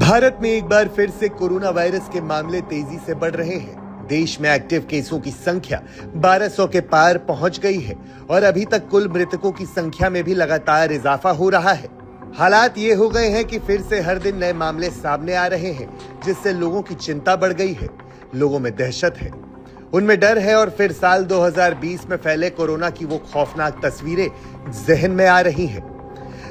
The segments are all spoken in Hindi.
भारत में एक बार फिर से कोरोना वायरस के मामले तेजी से बढ़ रहे हैं। देश में एक्टिव केसों की संख्या 1200 के पार पहुंच गई है और अभी तक कुल मृतकों की संख्या में भी लगातार इजाफा हो रहा है। हालात ये हो गए हैं कि फिर से हर दिन नए मामले सामने आ रहे हैं, जिससे लोगों की चिंता बढ़ गई है। लोगों में दहशत है, उनमें डर है और फिर साल 2020 में फैले कोरोना की वो खौफनाक तस्वीरें जहन में आ रही हैं।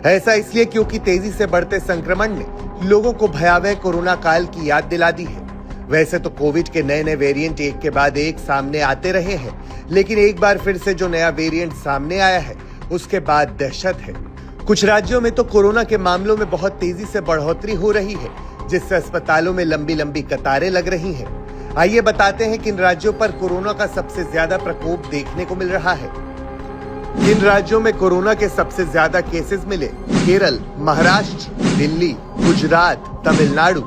ऐसा इसलिए क्योंकि तेजी से बढ़ते संक्रमण ने लोगों को भयावह कोरोना काल की याद दिला दी है। वैसे तो कोविड के नए वेरिएंट एक के बाद एक सामने आते रहे हैं, लेकिन एक बार फिर से जो नया वेरिएंट सामने आया है उसके बाद दहशत है। कुछ राज्यों में तो कोरोना के मामलों में बहुत तेजी से बढ़ोतरी हो रही है, जिससे अस्पतालों में लंबी लंबी कतारें लग रही हैं। आइए बताते हैं किन राज्यों पर कोरोना का सबसे ज्यादा प्रकोप देखने को मिल रहा है। इन राज्यों में कोरोना के सबसे ज्यादा केसेस मिले: केरल, महाराष्ट्र, दिल्ली, गुजरात, तमिलनाडु।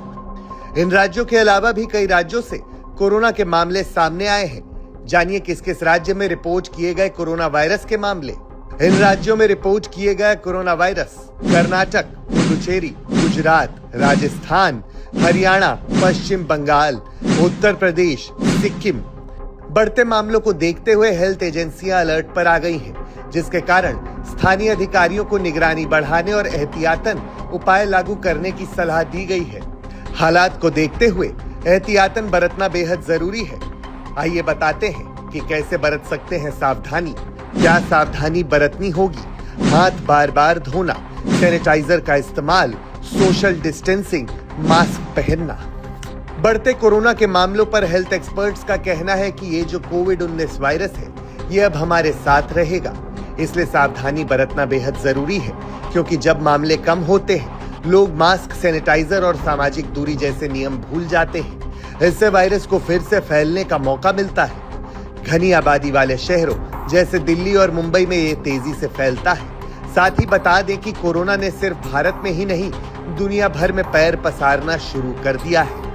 इन राज्यों के अलावा भी कई राज्यों से कोरोना के मामले सामने आए हैं। जानिए किस किस राज्य में रिपोर्ट किए गए कोरोना वायरस के मामले। इन राज्यों में रिपोर्ट किए गए कोरोना वायरस: कर्नाटक, पुडुचेरी, गुजरात, राजस्थान, हरियाणा, पश्चिम बंगाल, उत्तर प्रदेश, सिक्किम। बढ़ते मामलों को देखते हुए हेल्थ एजेंसियां अलर्ट पर आ गई हैं, जिसके कारण स्थानीय अधिकारियों को निगरानी बढ़ाने और एहतियातन उपाय लागू करने की सलाह दी गई है। हालात को देखते हुए एहतियातन बरतना बेहद जरूरी है। आइए बताते हैं कि कैसे बरत सकते हैं सावधानी। क्या सावधानी बरतनी होगी? हाथ बार बार धोना, सैनिटाइजर का इस्तेमाल, सोशल डिस्टेंसिंग, मास्क पहनना। बढ़ते कोरोना के मामलों पर हेल्थ एक्सपर्ट्स का कहना है कि ये जो कोविड-19 वायरस है, ये अब हमारे साथ रहेगा। इसलिए सावधानी बरतना बेहद जरूरी है, क्योंकि जब मामले कम होते हैं लोग मास्क, सैनिटाइजर और सामाजिक दूरी जैसे नियम भूल जाते हैं। इससे वायरस को फिर से फैलने का मौका मिलता है। घनी आबादी वाले शहरों जैसे दिल्ली और मुंबई में ये तेजी से फैलता है। साथ ही बता दें कि कोरोना ने सिर्फ भारत में ही नहीं, दुनिया भर में पैर पसारना शुरू कर दिया है।